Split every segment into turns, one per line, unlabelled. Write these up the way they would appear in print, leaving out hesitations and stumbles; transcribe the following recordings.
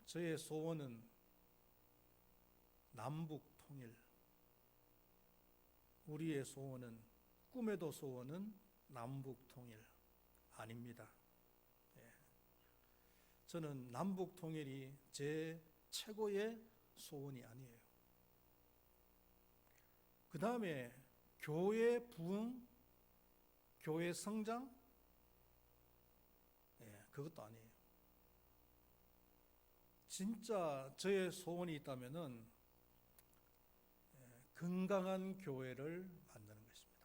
저의 소원은 남북 통일. 우리의 소원은, 꿈에도 소원은 남북 통일 아닙니다. 저는 남북 통일이 제 최고의 소원이 아니에요. 그 다음에 교회 부흥, 교회 성장, 그것도 아니에요. 진짜 저의 소원이 있다면은 건강한 교회를 만드는 것입니다.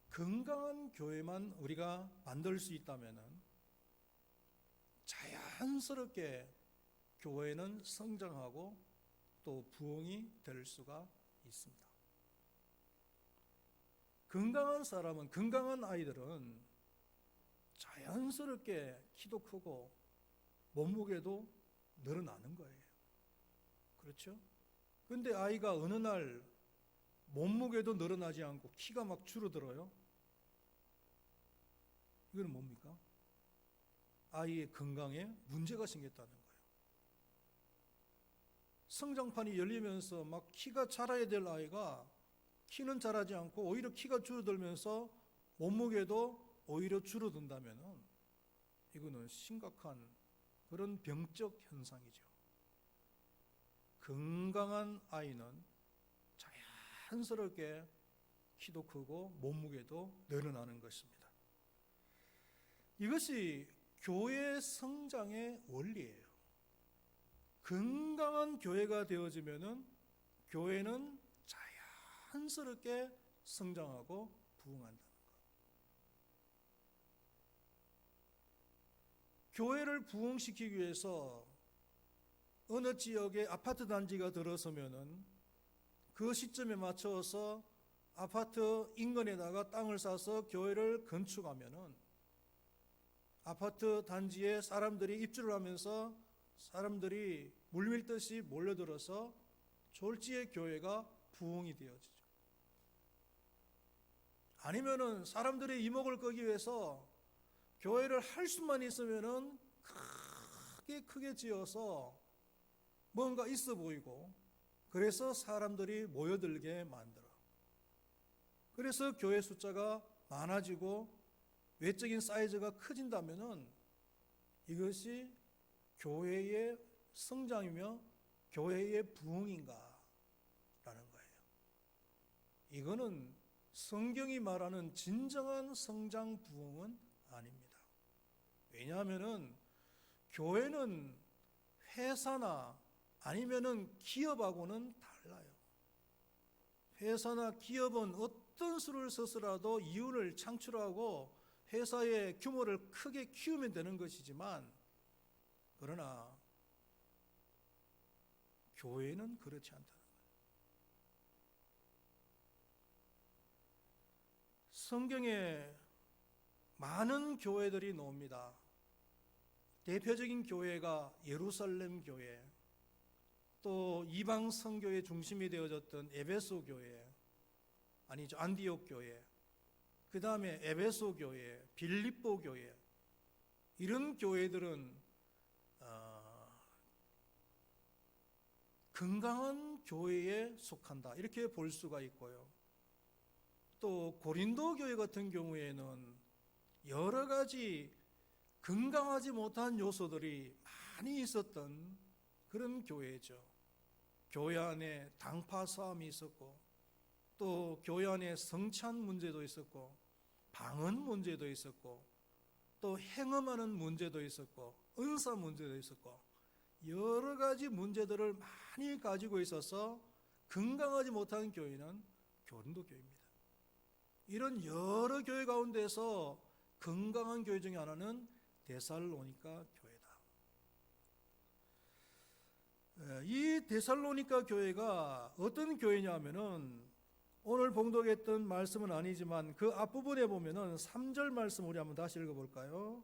건강한 교회만 우리가 만들 수 있다면은 자연스럽게 교회는 성장하고 또 부흥이 될 수가 있습니다. 건강한 사람은, 건강한 아이들은 자연스럽게 키도 크고 몸무게도 늘어나는 거예요. 그렇죠? 근데 아이가 어느 날 몸무게도 늘어나지 않고 키가 막 줄어들어요? 이건 뭡니까? 아이의 건강에 문제가 생겼다는 거예요. 성장판이 열리면서 막 키가 자라야 될 아이가 키는 자라지 않고 오히려 키가 줄어들면서 몸무게도 오히려 줄어든다면 이거는 심각한 그런 병적 현상이죠. 건강한 아이는 자연스럽게 키도 크고 몸무게도 늘어나는 것입니다. 이것이 교회 성장의 원리예요. 건강한 교회가 되어지면은 교회는 자연스럽게 성장하고 부흥한다는 것. 교회를 부흥시키기 위해서 어느 지역에 아파트 단지가 들어서면은 그 시점에 맞춰서 아파트 인근에다가 땅을 사서 교회를 건축하면은 아파트 단지에 사람들이 입주를 하면서 사람들이 물밀듯이 몰려들어서 졸지의 교회가 부흥이 되어지죠. 아니면은 사람들의 이목을 끄기 위해서 교회를 할 수만 있으면은 크게 지어서 뭔가 있어 보이고 그래서 사람들이 모여들게 만들어. 그래서 교회 숫자가 많아지고 외적인 사이즈가 커진다면은 이것이 교회의 성장이며 교회의 부흥인가? 라는 거예요. 이거는 성경이 말하는 진정한 성장 부흥은 아닙니다. 왜냐하면은 교회는 회사나 아니면은 기업하고는 달라요. 회사나 기업은 어떤 수를 써서라도 이윤을 창출하고 회사의 규모를 크게 키우면 되는 것이지만 그러나 교회는 그렇지 않다는 거예요. 성경에 많은 교회들이 나옵니다. 대표적인 교회가 예루살렘 교회, 또 이방 선교의 중심이 되어졌던 에베소 교회, 아니죠, 안디옥 교회, 그 다음에 에베소 교회, 빌립보 교회, 이런 교회들은 건강한 교회에 속한다 이렇게 볼 수가 있고요. 또 고린도 교회 같은 경우에는 여러 가지 건강하지 못한 요소들이 많이 있었던 그런 교회죠. 교회 안에 당파 싸움이 있었고 또 교회 안에 성찬 문제도 있었고 방언 문제도 있었고 또 행음하는 문제도 있었고 은사 문제도 있었고 여러 가지 문제들을 많이 가지고 있어서 건강하지 못한 교회는 고린도 교회입니다. 이런 여러 교회 가운데서 건강한 교회 중에 하나는 데살로니가 교회다. 이 데살로니가 교회가 어떤 교회냐면은 오늘 봉독했던 말씀은 아니지만 그 앞부분에 보면은 3절 말씀 우리 한번 다시 읽어볼까요?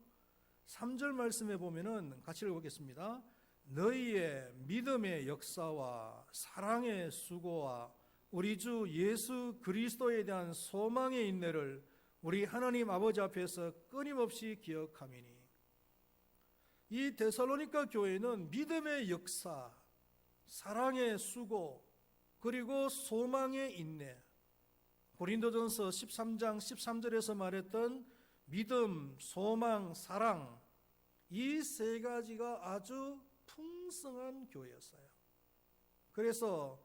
3절 말씀에 보면은 같이 읽어보겠습니다. 너희의 믿음의 역사와 사랑의 수고와 우리 주 예수 그리스도에 대한 소망의 인내를 우리 하나님 아버지 앞에서 끊임없이 기억하미니 이 데살로니가 교회는 믿음의 역사, 사랑의 수고, 그리고 소망의 인내, 고린도전서 13장 13절에서 말했던 믿음, 소망, 사랑, 이 세 가지가 아주 풍성한 교회였어요. 그래서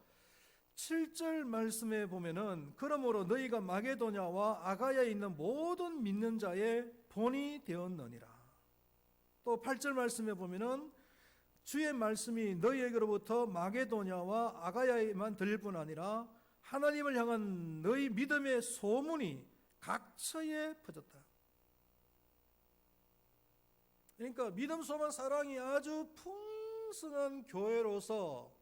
7절 말씀에 보면은 그러므로 너희가 마게도냐와 아가야에 있는 모든 믿는 자의 본이 되었느니라. 또 8절 말씀에 보면은 주의 말씀이 너희에게로부터 마게도냐와 아가야에만 들릴 뿐 아니라 하나님을 향한 너희 믿음의 소문이 각처에 퍼졌다. 그러니까 믿음, 소망, 사랑이 아주 풍성한 교회로서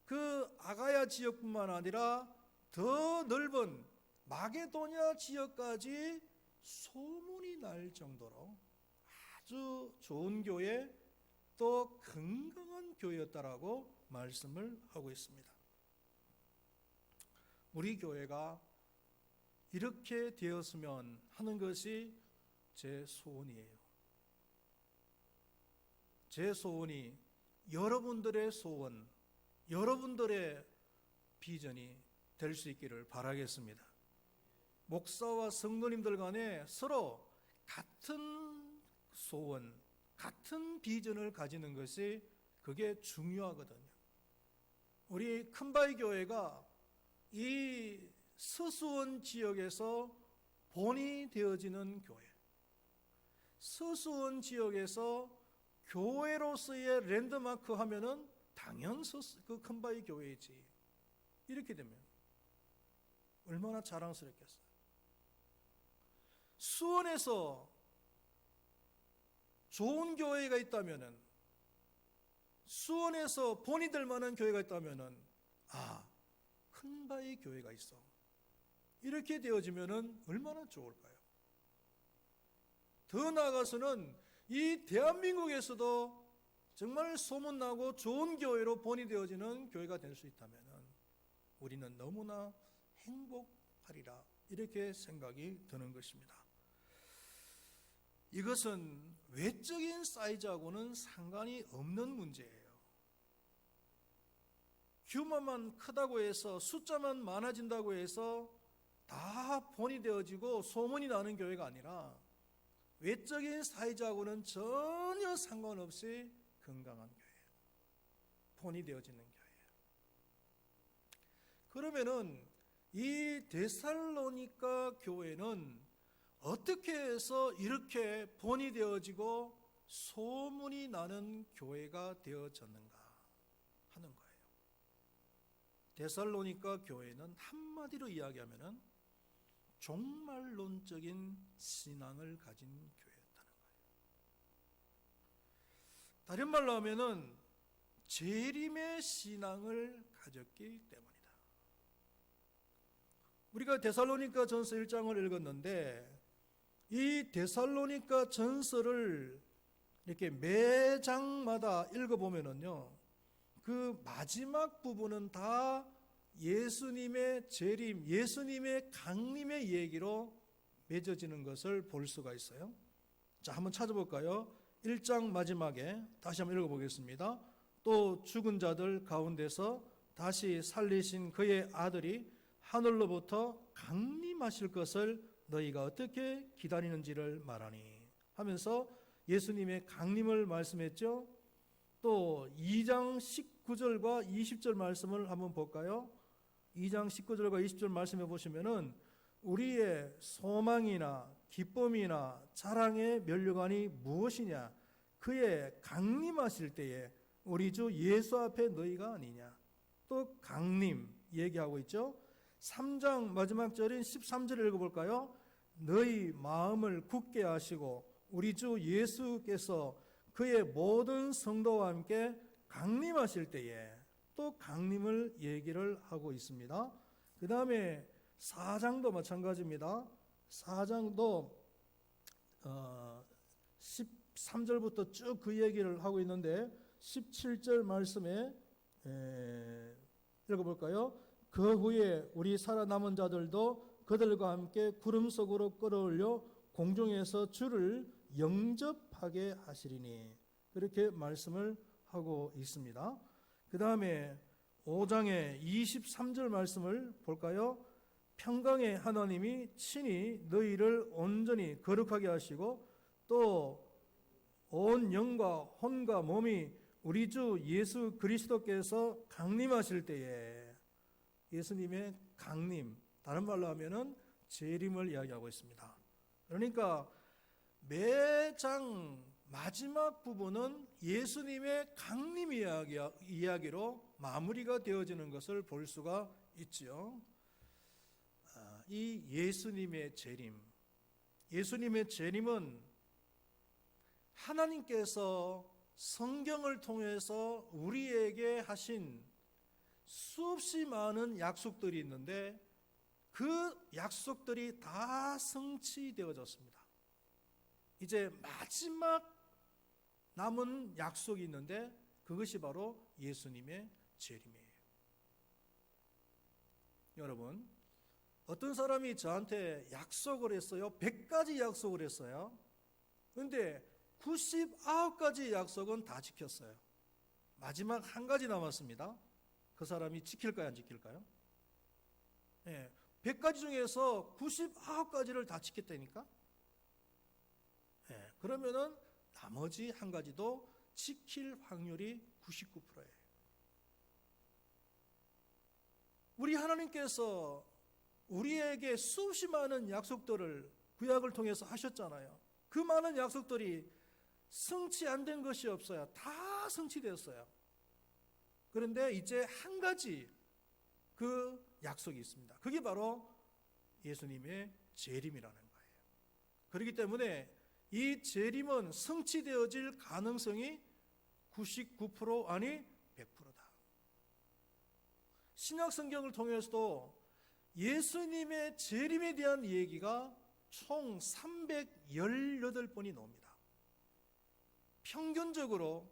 그 아가야 지역뿐만 아니라 더 넓은 마게도냐 지역까지 소문이 날 정도로 아주 좋은 교회, 또 건강한 교회였다라고 말씀을 하고 있습니다. 우리 교회가 이렇게 되었으면 하는 것이 제 소원이에요. 제 소원이 여러분들의 소원, 여러분들의 비전이 될 수 있기를 바라겠습니다. 목사와 성도님들 간에 서로 같은 소원, 같은 비전을 가지는 것이 그게 중요하거든요. 우리 큰바위 교회가 이 서수원 지역에서 본이 되어지는 교회, 서수원 지역에서 교회로서의 랜드마크 하면은 당연 그 큰바위 교회이지. 이렇게 되면 얼마나 자랑스럽겠어요. 수원에서 좋은 교회가 있다면은, 수원에서 본이 될 만한 교회가 있다면은, 큰바위 교회가 있어. 이렇게 되어지면은 얼마나 좋을까요? 더 나아가서는 이 대한민국에서도 정말 소문나고 좋은 교회로 본이 되어지는 교회가 될 수 있다면 우리는 너무나 행복하리라, 이렇게 생각이 드는 것입니다. 이것은 외적인 사이즈하고는 상관이 없는 문제예요. 규모만 크다고 해서, 숫자만 많아진다고 해서 다 본이 되어지고 소문이 나는 교회가 아니라 외적인 사이즈하고는 전혀 상관없이 건강한 교회, 본이 되어지는 교회. 그러면은 이 데살로니가 교회는 어떻게 해서 이렇게 본이 되어지고 소문이 나는 교회가 되어졌는가 하는 거예요. 데살로니가 교회는 한마디로 이야기하면은 종말론적인 신앙을 가진 교회였다는 거예요. 다른 말로 하면은 재림의 신앙을 가졌기 때문이다. 우리가 데살로니가 전서 1장을 읽었는데 이 데살로니가 전서를 이렇게 매 장마다 읽어보면은요, 그 마지막 부분은 다 예수님의 재림, 예수님의 강림의 얘기로 맺어지는 것을 볼 수가 있어요. 자, 한번 찾아볼까요? 1장 마지막에 다시 한번 읽어보겠습니다. 또 죽은 자들 가운데서 다시 살리신 그의 아들이 하늘로부터 강림하실 것을 너희가 어떻게 기다리는지를 말하니 하면서 예수님의 강림을 말씀했죠. 또 2장 19절과 20절 말씀을 한번 볼까요? 2장 19절과 20절 말씀해 보시면은 우리의 소망이나 기쁨이나 자랑의 면류관이 무엇이냐? 그의 강림하실 때에 우리 주 예수 앞에 너희가 아니냐? 또 강림 얘기하고 있죠. 3장 마지막 절인 13절을 읽어볼까요? 너희 마음을 굳게 하시고 우리 주 예수께서 그의 모든 성도와 함께 강림하실 때에, 또 강림을 얘기를 하고 있습니다. 그 다음에 4장도 마찬가지입니다. 4장도 13절부터 쭉 그 얘기를 하고 있는데 17절 말씀에 읽어볼까요? 그 후에 우리 살아남은 자들도 그들과 함께 구름 속으로 끌어올려 공중에서 주를 영접하게 하시리니. 그렇게 말씀을 하고 있습니다. 그 다음에 5장의 23절 말씀을 볼까요? 평강의 하나님이 친히 너희를 온전히 거룩하게 하시고 또 온 영과 혼과 몸이 우리 주 예수 그리스도께서 강림하실 때에, 예수님의 강림, 다른 말로 하면은 재림을 이야기하고 있습니다. 그러니까 매장 마지막 부분은 예수님의 강림 이야기로 마무리가 되어지는 것을 볼 수가 있지요. 이 예수님의 재림, 예수님의 재림은 하나님께서 성경을 통해서 우리에게 하신 수없이 많은 약속들이 있는데 그 약속들이 다 성취되어졌습니다. 이제 마지막 남은 약속이 있는데 그것이 바로 예수님의 재림이에요. 여러분, 어떤 사람이 저한테 약속을 했어요. 100가지 약속을 했어요. 그런데 99가지 약속은 다 지켰어요. 마지막 한 가지 남았습니다. 그 사람이 지킬까요, 안 지킬까요? 100가지 중에서 99가지를 다 지켰다니까? 그러면은 나머지 한 가지도 지킬 확률이 99%예요. 우리 하나님께서 우리에게 수없이 많은 약속들을 구약을 통해서 하셨잖아요. 그 많은 약속들이 성취 안 된 것이 없어요. 다 성취되었어요. 그런데 이제 한 가지 그 약속이 있습니다. 그게 바로 예수님의 재림이라는 거예요. 그렇기 때문에 이 재림은 성취되어질 가능성이 99% 아니 100%다. 신약 성경을 통해서도 예수님의 재림에 대한 얘기가 총 318번이 나옵니다. 평균적으로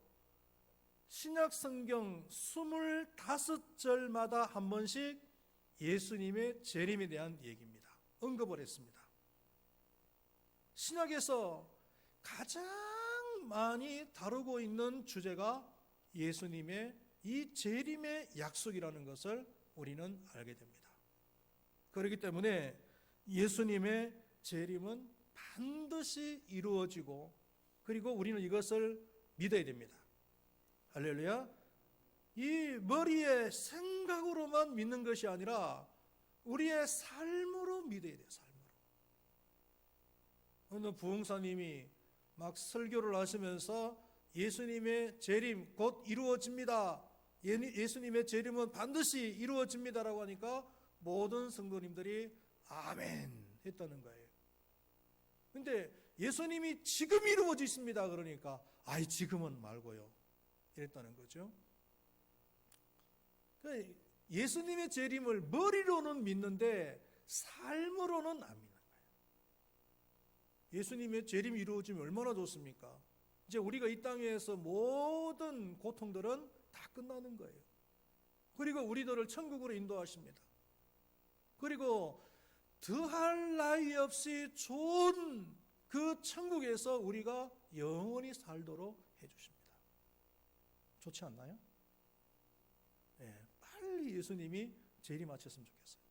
신약 성경 25절마다 한 번씩 예수님의 재림에 대한 얘기입니다. 언급을 했습니다. 신약에서 가장 많이 다루고 있는 주제가 예수님의 이 재림의 약속이라는 것을 우리는 알게 됩니다. 그렇기 때문에 예수님의 재림은 반드시 이루어지고, 그리고 우리는 이것을 믿어야 됩니다. 할렐루야. 이 머리의 생각으로만 믿는 것이 아니라 우리의 삶으로 믿어야 돼요. 삶으로. 어느 부흥사님이 막 설교를 하시면서 예수님의 재림 곧 이루어집니다, 예수님의 재림은 반드시 이루어집니다라고 하니까 모든 성도님들이 아멘 했다는 거예요. 근데 예수님이 지금 이루어지십니다 그러니까 아이 지금은 말고요 이랬다는 거죠. 예수님의 재림을 머리로는 믿는데 삶으로는 안 믿는 거예요. 예수님의 재림이 이루어지면 얼마나 좋습니까? 이제 우리가 이 땅에서 모든 고통들은 다 끝나는 거예요. 그리고 우리들을 천국으로 인도하십니다. 그리고 더할 나위 없이 좋은 그 천국에서 우리가 영원히 살도록 해주십니다. 좋지 않나요? 네, 빨리 예수님이 재림하셨으면 좋겠어요.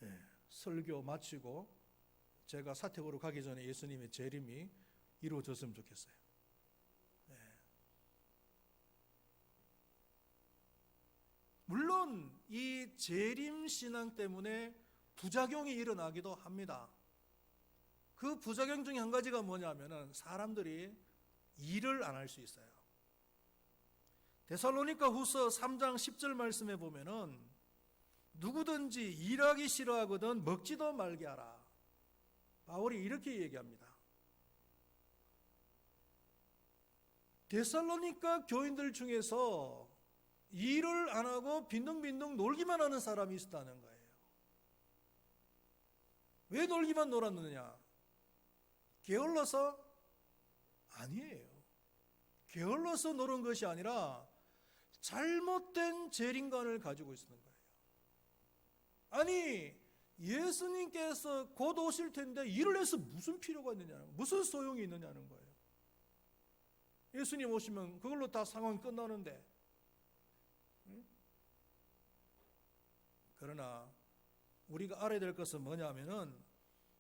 네, 설교 마치고 제가 사택으로 가기 전에 예수님의 재림이 이루어졌으면 좋겠어요. 네. 물론 이 재림 신앙 때문에 부작용이 일어나기도 합니다. 그 부작용 중에 한 가지가 뭐냐면은 사람들이 일을 안 할 수 있어요. 데살로니가 후서 3장 10절 말씀에 보면은 누구든지 일하기 싫어하거든 먹지도 말게 하라. 바울이 이렇게 얘기합니다. 데살로니가 교인들 중에서 일을 안 하고 빈둥빈둥 놀기만 하는 사람이 있었다는 거예요. 왜 놀기만 놀았느냐? 게을러서? 아니에요. 게을러서 노는 것이 아니라 잘못된 재림관을 가지고 있는 거예요. 아니, 예수님께서 곧 오실 텐데 일을 해서 무슨 필요가 있느냐는, 무슨 소용이 있느냐는 거예요. 예수님 오시면 그걸로 다 상황이 끝나는데. 그러나 우리가 알아야 될 것은 뭐냐면은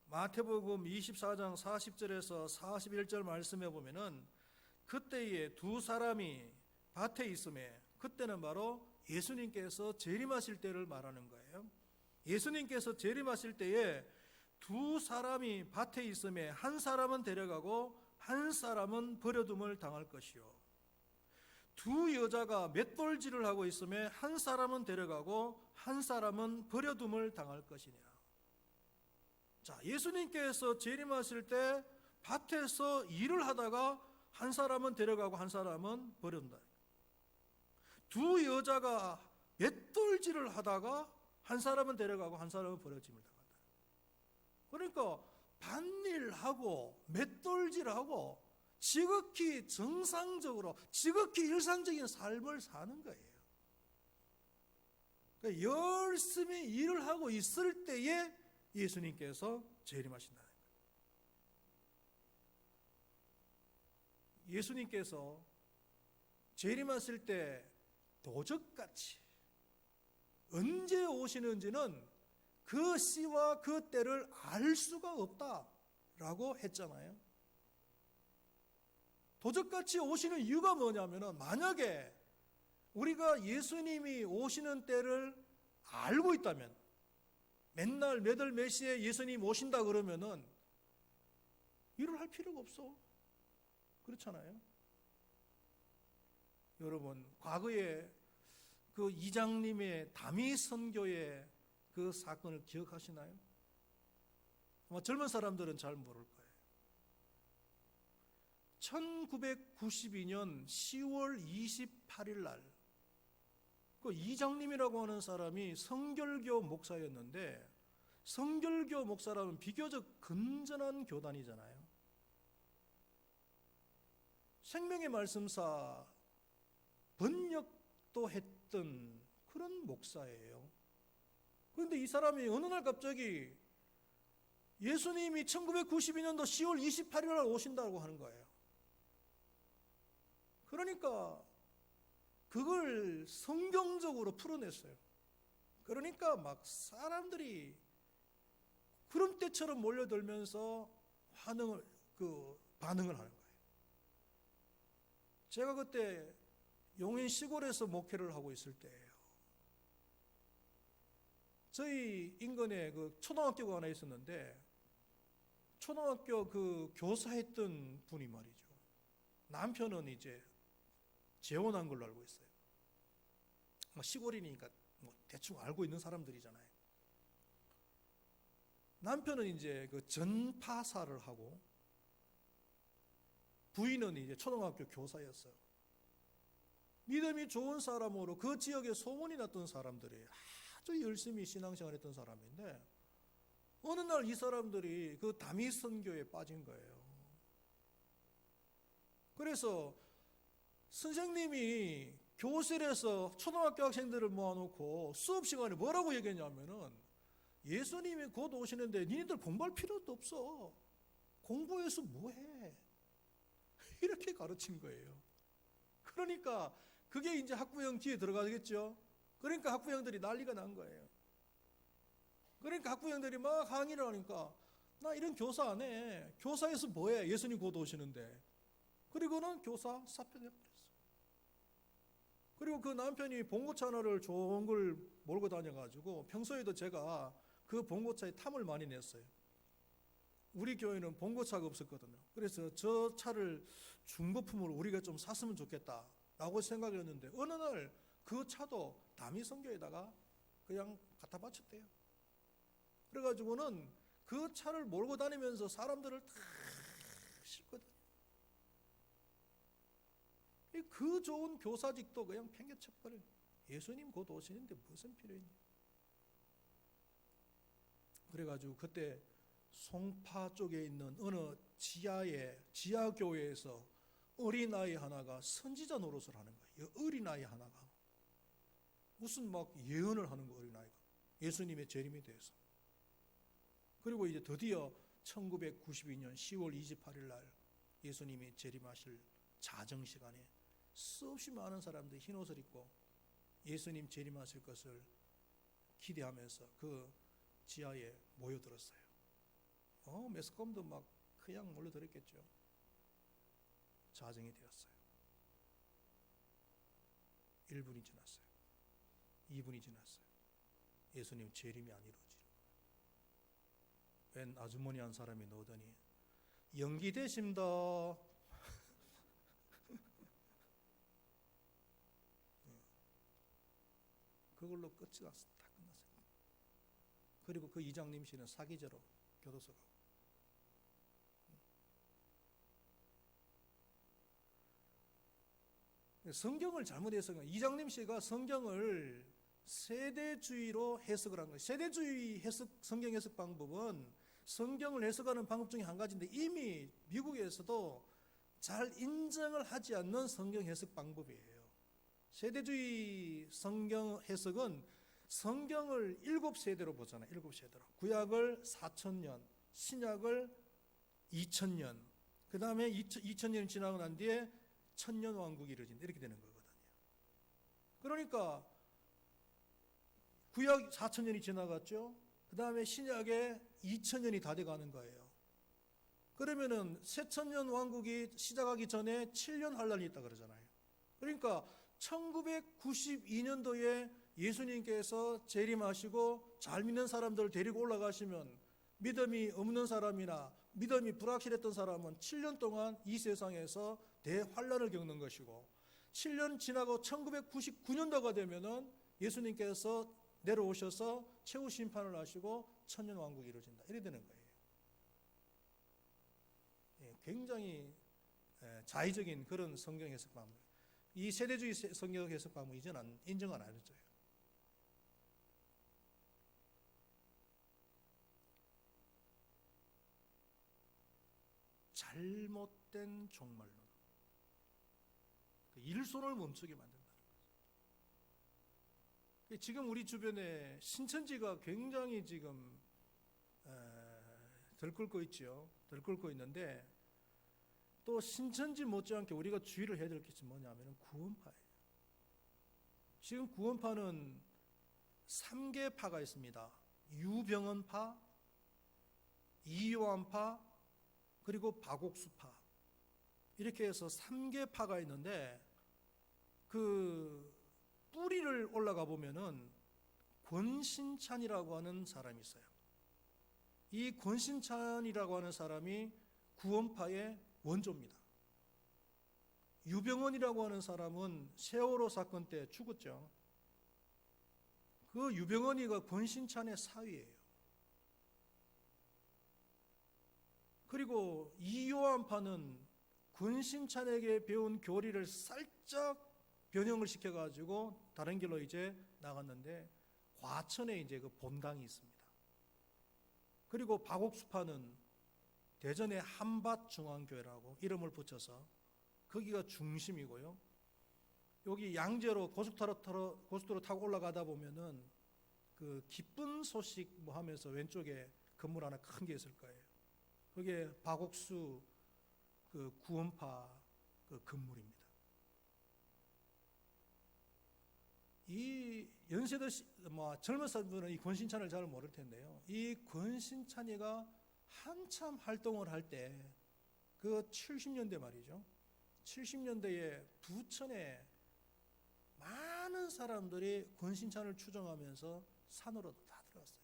마태복음 24장 40절에서 41절 말씀해 보면은 그때에 두 사람이 밭에 있음에, 그때는 바로 예수님께서 재림하실 때를 말하는 거예요. 예수님께서 재림하실 때에 두 사람이 밭에 있음에 한 사람은 데려가고 한 사람은 버려둠을 당할 것이요, 두 여자가 맷돌질을 하고 있음에 한 사람은 데려가고 한 사람은 버려둠을 당할 것이냐. 자, 예수님께서 재림하실 때 밭에서 일을 하다가 한 사람은 데려가고 한 사람은 버린다. 두 여자가 맷돌질을 하다가 한 사람은 데려가고 한 사람은 버려짐을 당한다. 그러니까 밭일하고 맷돌질하고 지극히 정상적으로, 지극히 일상적인 삶을 사는 거예요. 그러니까 열심히 일을 하고 있을 때에 예수님께서 재림하신다는 거예요. 예수님께서 재림하실 때 도적같이 언제 오시는지는 그 시와 그 때를 알 수가 없다라고 했잖아요. 도적같이 오시는 이유가 뭐냐면은, 만약에 우리가 예수님이 오시는 때를 알고 있다면, 맨날 몇 월 몇 시에 예수님 오신다 그러면은 일을 할 필요가 없어. 그렇잖아요. 여러분, 과거에 그 이장님의 다미 선교의 그 사건을 기억하시나요? 아마 젊은 사람들은 잘 모를 거예요. 1992년 10월 28일 날, 그 이장님이라고 하는 사람이 성결교 목사였는데, 성결교 목사라면 비교적 건전한 교단이잖아요. 생명의 말씀사 번역도 했던 그런 목사예요. 그런데 이 사람이 어느 날 갑자기 예수님이 1992년도 10월 28일 날 오신다고 하는 거예요. 그러니까 그걸 성경적으로 풀어냈어요. 그러니까 막 사람들이 구름대처럼 몰려들면서 반응을 하는 거예요. 제가 그때 용인 시골에서 목회를 하고 있을 때예요. 저희 인근에 그 초등학교가 하나 있었는데, 초등학교 그 교사했던 분이 말이죠, 남편은 이제 재혼한 걸로 알고 있어요. 시골이니까 뭐 대충 알고 있는 사람들이잖아요. 남편은 이제 그 전파사를 하고, 부인은 이제 초등학교 교사였어요. 믿음이 좋은 사람으로 그 지역에 소문이 났던 사람들이 아주 열심히 신앙생활 했던 사람인데, 어느 날 이 사람들이 그 다미 선교에 빠진 거예요. 그래서 선생님이 교실에서 초등학교 학생들을 모아놓고 수업 시간에 뭐라고 얘기했냐면은, 예수님이 곧 오시는데 니네들 공부할 필요도 없어. 공부해서 뭐해? 이렇게 가르친 거예요. 그러니까 그게 이제 학부형 뒤에 들어가겠죠. 그러니까 학부형들이 난리가 난 거예요. 그러니까 학부형들이 막 항의를 하니까, 나 이런 교사 안 해. 교사에서 뭐해? 예수님 곧 오시는데. 그리고는 교사 사표내버렸어. 그리고 그 남편이 봉고차 하나를 좋은 걸 몰고 다녀가지고, 평소에도 제가 그 봉고차에 탐을 많이 냈어요. 우리 교회는 봉고차가 없었거든요. 그래서 저 차를 중고품으로 우리가 좀 샀으면 좋겠다라고 생각했는데, 어느 날 그 차도 다미 선교에다가 그냥 갖다 바쳤대요. 그래가지고는 그 차를 몰고 다니면서 사람들을 다 싣거든요. 그 좋은 교사직도 그냥 팽개쳐버려요. 예수님 곧 오시는데 무슨 필요 있냐. 그래가지고 그때 송파 쪽에 있는 어느 지하교회에서 어린아이 하나가 선지자 노릇을 하는 거예요. 어린아이 하나가 무슨 막 예언을 하는 거예요. 어린아이가 예수님의 재림에 대해서. 그리고 이제 드디어 1992년 10월 28일 날 예수님이 재림하실 자정 시간에 수없이 많은 사람들이 흰 옷을 입고 예수님 재림하실 것을 기대하면서 그 지하에 모여들었어요. 매스컴도 막 그냥 몰려들었겠죠. 자정이 되었어요. 1분이 지났어요. 2분이 지났어요. 예수님 재림이 안 이루어지는 거예요. 웬 아주머니 한 사람이 나오더니 연기되십니다. 그걸로 끝이 났어요. 다 끝났어요. 그리고 그 이장님 씨는 사기죄로 교도소 가고. 성경을 잘못 해석한 거예요. 이장님 씨가 성경을 세대주의로 해석을 한 거예요. 세대주의 성경 해석 방법은 성경을 해석하는 방법 중에 한 가지인데 이미 미국에서도 잘 인정을 하지 않는 성경 해석 방법이에요. 세대주의 성경 해석은 성경을 7세대로 보잖아요. 7세대로. 구약을 4,000년, 신약을 2,000년, 그 다음에 2,000년이 지나고 난 뒤에 천년왕국이 이루어진다. 이렇게 되는 거거든요. 그러니까 구약 4,000년이 지나갔죠. 그 다음에 신약에 2,000년이 다 돼가는 거예요. 그러면은 새천년 왕국이 시작하기 전에 7년 환란이 있다 그러잖아요. 그러니까 1992년도에 예수님께서 재림하시고 잘 믿는 사람들을 데리고 올라가시면 믿음이 없는 사람이나 믿음이 불확실했던 사람은 7년 동안 이 세상에서 대환란을 겪는 것이고 7년 지나고 1999년도가 되면은 예수님께서 내려오셔서 최후 심판을 하시고 천년 왕국이 이루어진다. 이래 되는 거예요. 굉장히 자의적인 그런 성경 해석 방법. 이 세대주의 성경 해석 방법 이제는 인정을 안 해줘요. 잘못된 종말론. 일손을 멈추게 만든다는 거죠. 지금 우리 주변에 신천지가 굉장히 지금 들끓고 있죠. 들끓고 있는데 또 신천지 못지않게 우리가 주의를 해야 될 것이 뭐냐면 구원파예요. 지금 구원파는 3개 파가 있습니다. 유병언파, 이요한파, 그리고 박옥수파. 이렇게 해서 3개 파가 있는데 그 뿌리를 올라가 보면은 권신찬이라고 하는 사람이 있어요. 이 권신찬이라고 하는 사람이 구원파의 원조입니다. 유병언이라고 하는 사람은 세월호 사건 때 죽었죠. 그 유병언이가 권신찬의 사위예요. 그리고 이요한파는 권신찬에게 배운 교리를 살짝 변형을 시켜가지고 다른 길로 이제 나갔는데 과천에 이제 그 본당이 있습니다. 그리고 박옥수파는 대전의 한밭중앙교회라고 이름을 붙여서 거기가 중심이고요. 여기 양재로 고속도로 타고 올라가다 보면은 그 기쁜 소식 뭐 하면서 왼쪽에 건물 하나 큰 게 있을 거예요. 그게 박옥수 그 구원파 그 건물입니다. 이 연세대 젊은 사람들은 이 권신찬을 잘 모를 텐데요. 이 권신찬이가 한참 활동을 할 때 그 70년대 말이죠. 70년대에 부천에 많은 사람들이 권신찬을 추종하면서 산으로 다 들어갔어요.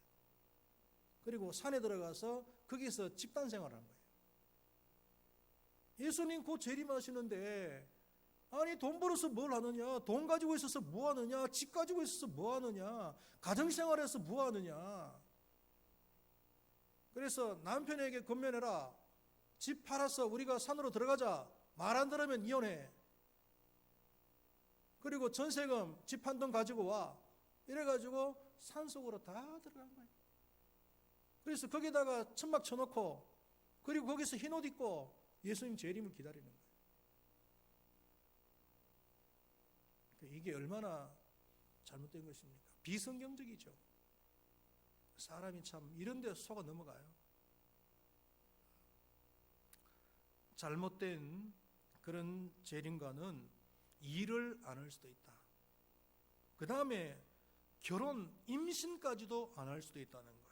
그리고 산에 들어가서 거기서 집단 생활을 한 거예요. 예수님 곧 재림하시는데 아니 돈 벌어서 뭘 하느냐, 돈 가지고 있어서 뭐 하느냐, 집 가지고 있어서 뭐 하느냐, 가정생활에서 뭐 하느냐. 그래서 남편에게 권면해라. 집 팔아서 우리가 산으로 들어가자. 말 안 들으면 이혼해. 그리고 전세금 집 한 돈 가지고 와. 이래가지고 산속으로 다 들어간 거예요. 그래서 거기다가 천막 쳐놓고 그리고 거기서 흰옷 입고 예수님 재림을 기다리는 거예요. 이게 얼마나 잘못된 것입니까? 비성경적이죠. 사람이 참 이런 데 속아 넘어가요. 잘못된 그런 재림과는 일을 안 할 수도 있다. 그 다음에 결혼, 임신까지도 안 할 수도 있다는 거예요.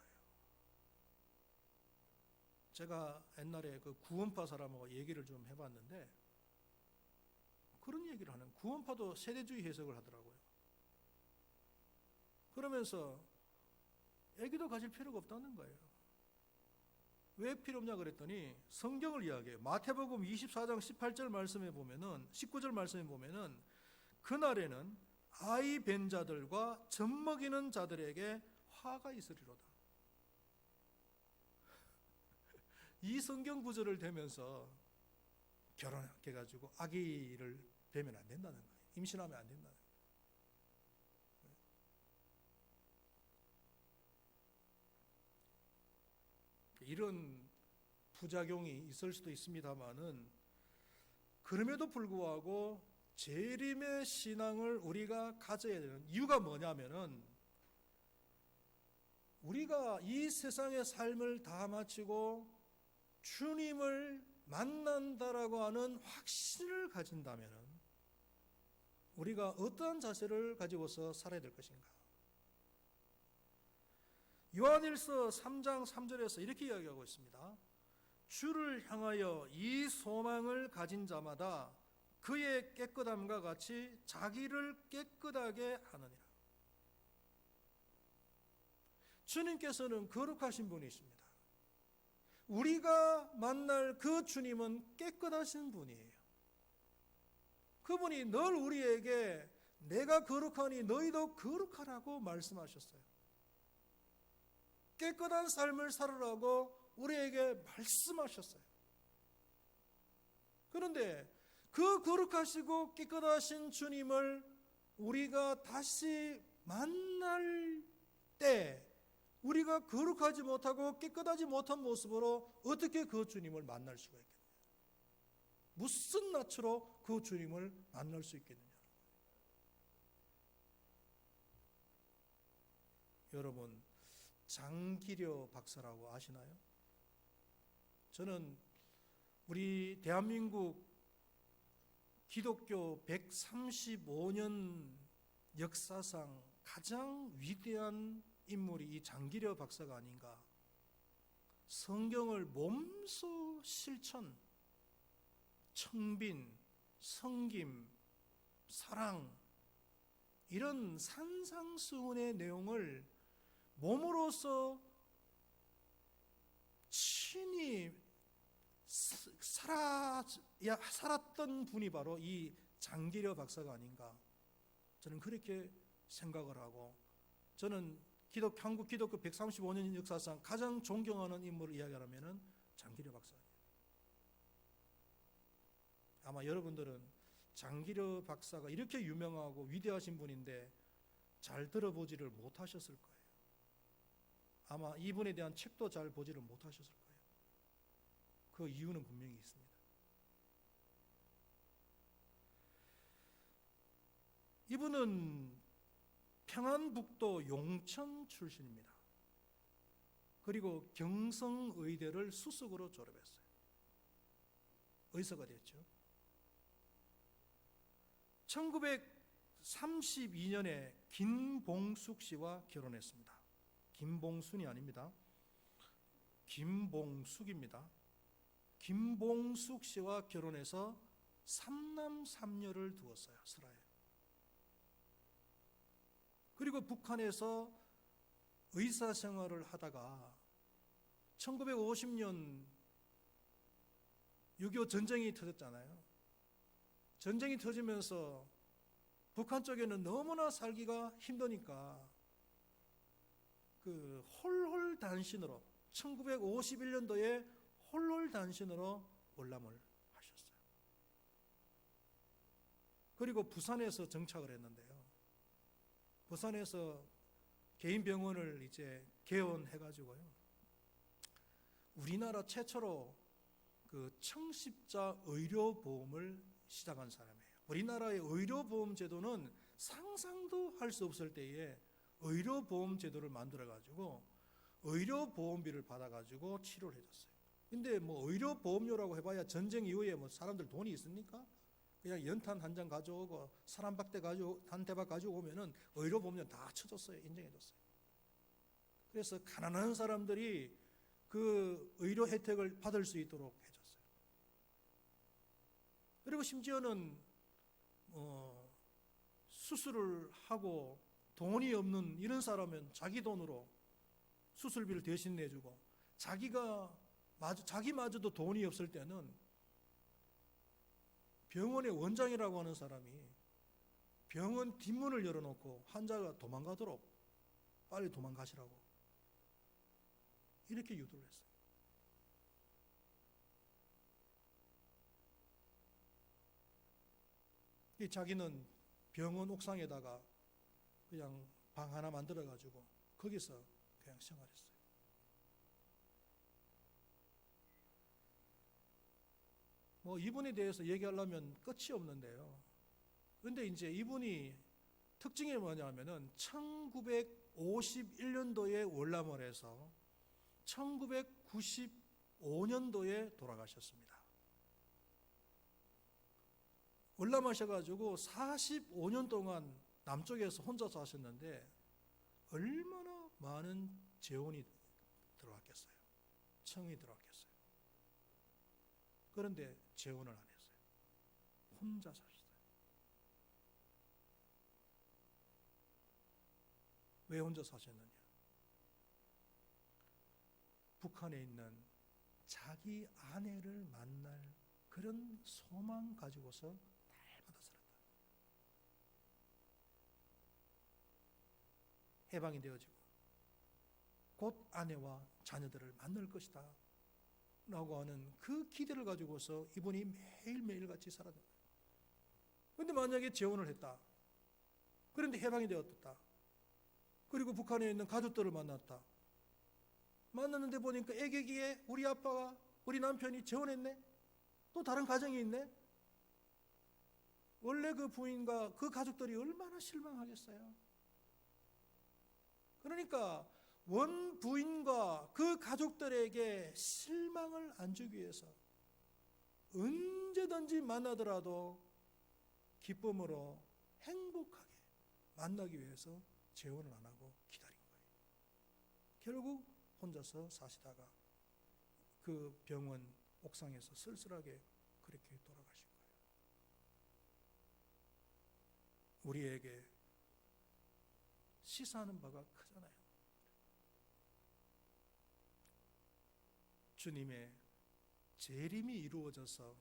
제가 옛날에 그 구원파 사람하고 얘기를 좀 해봤는데 그런 얘기를 하는, 구원파도 세대주의 해석을 하더라고요. 그러면서 애기도 가질 필요가 없다는 거예요. 왜 필요 없냐 그랬더니 성경을 이야기해요. 마태복음 24장 18절 말씀에 보면은, 19절 말씀에 보면은 그날에는 아이 벤 자들과 젖먹이는 자들에게 화가 있으리로다. 이 성경 구절을 대면서 결혼해가지고 아기를 뵈면 안 된다는 거예요. 임신하면 안 된다는 거예요. 이런 부작용이 있을 수도 있습니다만은, 그럼에도 불구하고 재림의 신앙을 우리가 가져야 되는 이유가 뭐냐면은, 우리가 이 세상의 삶을 다 마치고 주님을 만난다라고 하는 확신을 가진다면은 우리가 어떠한 자세를 가지고서 살아야 될 것인가? 요한일서 3장 3절에서 이렇게 이야기하고 있습니다. 주를 향하여 이 소망을 가진 자마다 그의 깨끗함과 같이 자기를 깨끗하게 하느니라. 주님께서는 거룩하신 분이십니다. 우리가 만날 그 주님은 깨끗하신 분이에요. 그분이 늘 우리에게 내가 거룩하니 너희도 거룩하라고 말씀하셨어요. 깨끗한 삶을 살으라고 우리에게 말씀하셨어요. 그런데 그 거룩하시고 깨끗하신 주님을 우리가 다시 만날 때, 우리가 거룩하지 못하고 깨끗하지 못한 모습으로 어떻게 그 주님을 만날 수가 있겠느냐? 무슨 낯으로 그 주님을 만날 수 있겠느냐? 여러분, 장기려 박사라고 아시나요? 저는 우리 대한민국 기독교 135년 역사상 가장 위대한 인물이 이 장기려 박사가 아닌가. 성경을 몸소 실천, 청빈, 성김, 사랑, 이런 산상수훈의 내용을 몸으로서 친히 살았던 분이 바로 이 장기려 박사가 아닌가. 저는 그렇게 생각을 하고, 저는 한국 기독교 135년 역사상 가장 존경하는 인물을 이야기하면 장기려 박사예요. 아마 여러분들은 장기려 박사가 이렇게 유명하고 위대하신 분인데 잘 들어보지를 못하셨을 거예요. 아마 이분에 대한 책도 잘 보지를 못하셨을 거예요. 그 이유는 분명히 있습니다. 이분은 평안북도 용천 출신입니다. 그리고 경성의대를 수석으로 졸업했어요. 의사가 됐죠. 1932년에 김봉숙 씨와 결혼했습니다. 김봉순이 아닙니다. 김봉숙입니다. 김봉숙 씨와 결혼해서 3남 3녀를 두었어요. 슬하에. 그리고 북한에서 의사 생활을 하다가 1950년 6.25 전쟁이 터졌잖아요. 전쟁이 터지면서 북한 쪽에는 너무나 살기가 힘드니까 그 홀홀단신으로 1951년도에 홀홀단신으로 월남을 하셨어요. 그리고 부산에서 정착을 했는데요. 부산에서 개인 병원을 이제 개원해가지고요. 우리나라 최초로 그 청십자 의료보험을 시작한 사람이에요. 우리나라의 의료보험 제도는 상상도 할 수 없을 때에 의료보험 제도를 만들어가지고 의료보험비를 받아가지고 치료를 해줬어요. 근데 뭐 의료보험료라고 해봐야 전쟁 이후에 뭐 사람들 돈이 있습니까? 그냥 연탄 한 장 가져오고 사람 한 대박 가지고 오면은 의료보험료 다 쳐줬어요. 인정해줬어요. 그래서 가난한 사람들이 그 의료 혜택을 받을 수 있도록 해줬어요. 그리고 심지어는 수술을 하고 돈이 없는 이런 사람은 자기 돈으로 수술비를 대신 내주고, 자기마저도 돈이 없을 때는 병원의 원장이라고 하는 사람이 병원 뒷문을 열어놓고 환자가 도망가도록 빨리 도망가시라고 이렇게 유도를 했어요. 자기는 병원 옥상에다가 그냥 방 하나 만들어가지고 거기서 그냥 생활했어요. 뭐 이분에 대해서 얘기하려면 끝이 없는데요. 그런데 이제 이분이 특징이 뭐냐면은 1951년도에 월남을 해서 1995년도에 돌아가셨습니다. 월남하셔가지고 45년 동안 남쪽에서 혼자 사셨는데 얼마나 많은 재혼이 들어왔겠어요. 청이 들어왔겠어요. 그런데 재혼을 안 했어요. 혼자 사셨어요. 왜 혼자 사셨느냐? 북한에 있는 자기 아내를 만날 그런 소망 가지고서 날마다 살았다. 해방이 되어지고 곧 아내와 자녀들을 만날 것이다 라고 하는 그 기대를 가지고서 이분이 매일매일 같이 살았다. 그런데 만약에 재혼을 했다. 그런데 해방이 되었다. 그리고 북한에 있는 가족들을 만났다. 만났는데 보니까 애기기에 우리 아빠가, 우리 남편이 재혼했네? 또 다른 가정이 있네? 원래 그 부인과 그 가족들이 얼마나 실망하겠어요? 그러니까 원 부인과 그 가족들에게 실망을 안 주기 위해서 언제든지 만나더라도 기쁨으로 행복하게 만나기 위해서 재혼을 안 하고 기다린 거예요. 결국 혼자서 사시다가 그 병원 옥상에서 쓸쓸하게 그렇게 돌아가신 거예요. 우리에게 시사하는 바가 크잖아요. 주님의 재림이 이루어져서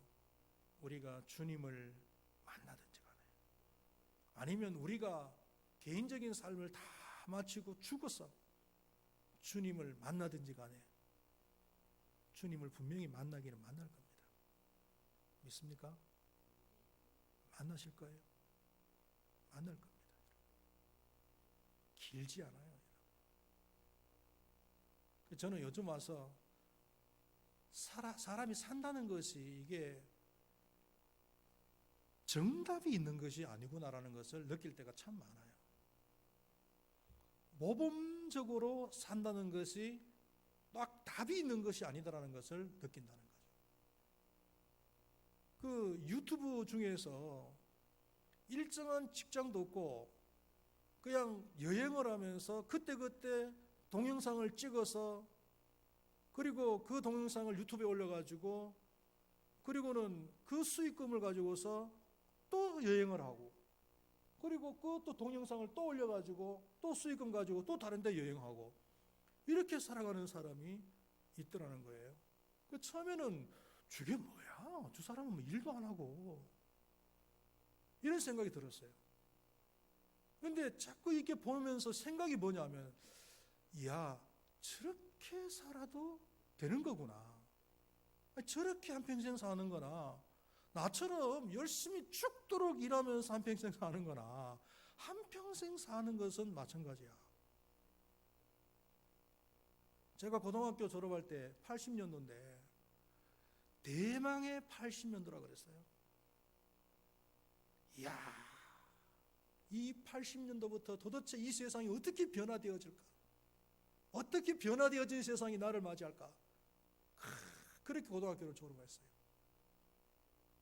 우리가 주님을 만나든지 간에, 아니면 우리가 개인적인 삶을 다 마치고 죽어서 주님을 만나든지 간에 주님을 분명히 만나기는 만날 겁니다. 믿습니까? 만나실 거예요? 만날 겁니다. 길지 않아요. 저는 요즘 와서 사람이 산다는 것이 이게 정답이 있는 것이 아니구나라는 것을 느낄 때가 참 많아요. 모범적으로 산다는 것이 딱 답이 있는 것이 아니다라는 것을 느낀다는 거죠. 그 유튜브 중에서 일정한 직장도 없고 그냥 여행을 하면서 그때그때 동영상을 찍어서 그리고 그 동영상을 유튜브에 올려가지고 그리고는 그 수익금을 가지고서 또 여행을 하고 그리고 그 또 동영상을 또 올려가지고 또 수익금 가지고 또 다른 데 여행하고 이렇게 살아가는 사람이 있더라는 거예요. 처음에는 저게 뭐야? 저 사람은 뭐 일도 안 하고 이런 생각이 들었어요. 그런데 자꾸 이렇게 보면서 생각이 뭐냐면 이야 저렇게 살아도 되는 거구나. 저렇게 한평생 사는 거나 나처럼 열심히 죽도록 일하면서 한평생 사는 거나 한평생 사는 것은 마찬가지야. 제가 고등학교 졸업할 때 80년도인데 대망의 80년도라 그랬어요. 이야, 이 80년도부터 도대체 이 세상이 어떻게 변화되어질까? 어떻게 변화되어진 세상이 나를 맞이할까? 그렇게 고등학교를 졸업했어요.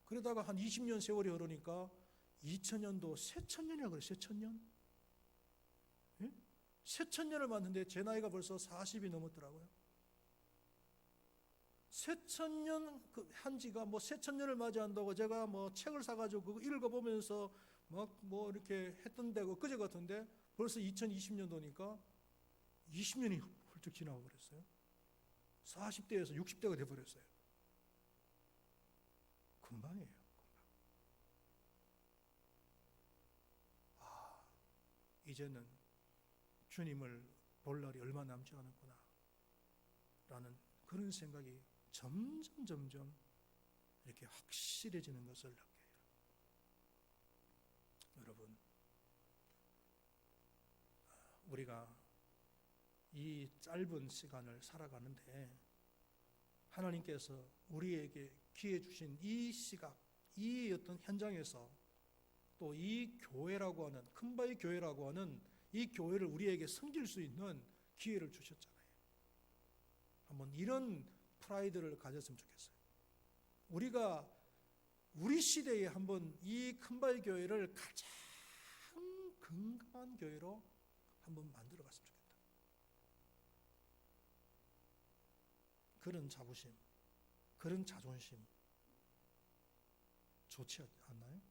그러다가 한 20년 세월이 흐르니까 2000년도 새천년이라고 그래요. 새천년? 예? 새천년을 맞는데 제 나이가 벌써 40이 넘었더라고요. 새천년 한지가 뭐 새천년을 맞이한다고 제가 뭐 책을 사가지고 그거 읽어보면서 막 뭐 이렇게 했던 데고 그제 같은데 벌써 2020년도니까 20년이 훌쩍 지나고 그랬어요. 40대에서 60대가 돼버렸어요. 금방이에요. 아, 이제는 주님을 볼 날이 얼마 남지 않았구나 라는 그런 생각이 점점 이렇게 확실해지는 것을 느껴요. 여러분, 우리가 이 짧은 시간을 살아가는데 하나님께서 우리에게 기회 주신 이 시각, 이 어떤 현장에서 또 이 교회라고 하는, 큰바위 교회라고 하는 이 교회를 우리에게 섬길 수 있는 기회를 주셨잖아요. 한번 이런 프라이드를 가졌으면 좋겠어요. 우리가 우리 시대에 한번 이 큰바위 교회를 가장 건강한 교회로 한번 만들어 봤으면 좋겠다. 그런 자부심, 그런 자존심 좋지 않나요?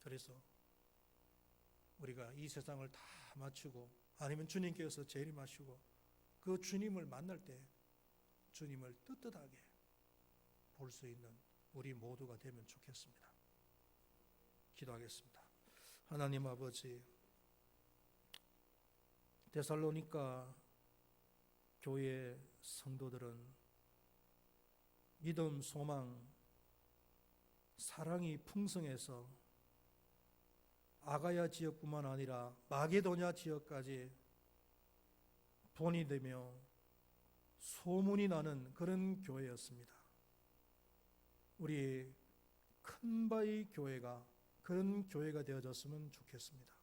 그래서 우리가 이 세상을 다 마치고 아니면 주님께서 재림하시고 그 주님을 만날 때 주님을 뜨뜻하게 볼 수 있는 우리 모두가 되면 좋겠습니다. 기도하겠습니다. 하나님 아버지, 데살로니가 교회 성도들은 믿음, 소망, 사랑이 풍성해서 아가야 지역뿐만 아니라 마게도냐 지역까지 돈이 되며 소문이 나는 그런 교회였습니다. 우리 큰바위 교회가 그런 교회가 되어졌으면 좋겠습니다.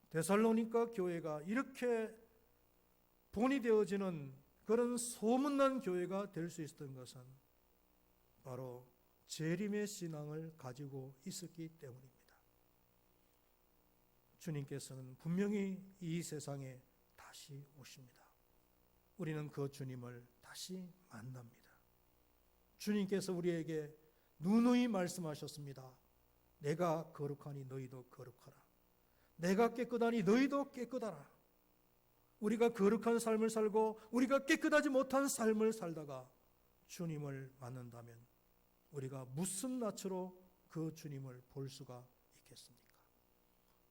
데살로니가 교회가 이렇게 본이 되어지는 그런 소문난 교회가 될 수 있었던 것은 바로 재림의 신앙을 가지고 있었기 때문입니다. 주님께서는 분명히 이 세상에 다시 오십니다. 우리는 그 주님을 다시 만납니다. 주님께서 우리에게 누누이 말씀하셨습니다. 내가 거룩하니 너희도 거룩하라. 내가 깨끗하니 너희도 깨끗하라. 우리가 거룩한 삶을 살고 우리가 깨끗하지 못한 삶을 살다가 주님을 만난다면 우리가 무슨 낯으로 그 주님을 볼 수가 있겠습니까?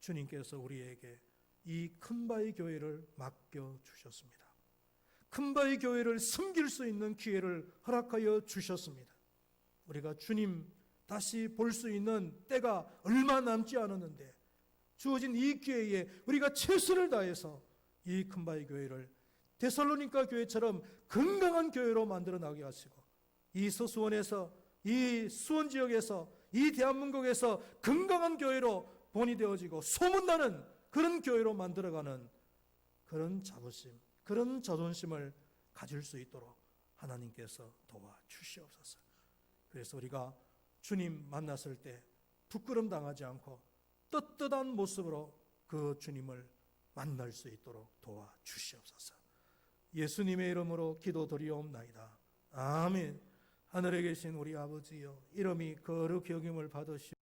주님께서 우리에게 이 큰바위 교회를 맡겨주셨습니다. 큰바위 교회를 섬길 수 있는 기회를 허락하여 주셨습니다. 우리가 주님 다시 볼 수 있는 때가 얼마 남지 않았는데 주어진 이 기회에 우리가 최선을 다해서 이 큰바위 교회를 데살로니가 교회처럼 건강한 교회로 만들어 나가게 하시고 이 서수원에서 이 수원 지역에서 이 대한민국에서 건강한 교회로 본이 되어지고 소문나는 그런 교회로 만들어가는 그런 자부심, 그런 자존심을 가질 수 있도록 하나님께서 도와주시옵소서. 그래서 우리가 주님 만났을 때 부끄럼 당하지 않고 떳떳한 모습으로 그 주님을 만날 수 있도록 도와주시옵소서. 예수님의 이름으로 기도드리옵나이다. 아멘. 하늘에 계신 우리 아버지여, 이름이 거룩히 여김을 받으시오.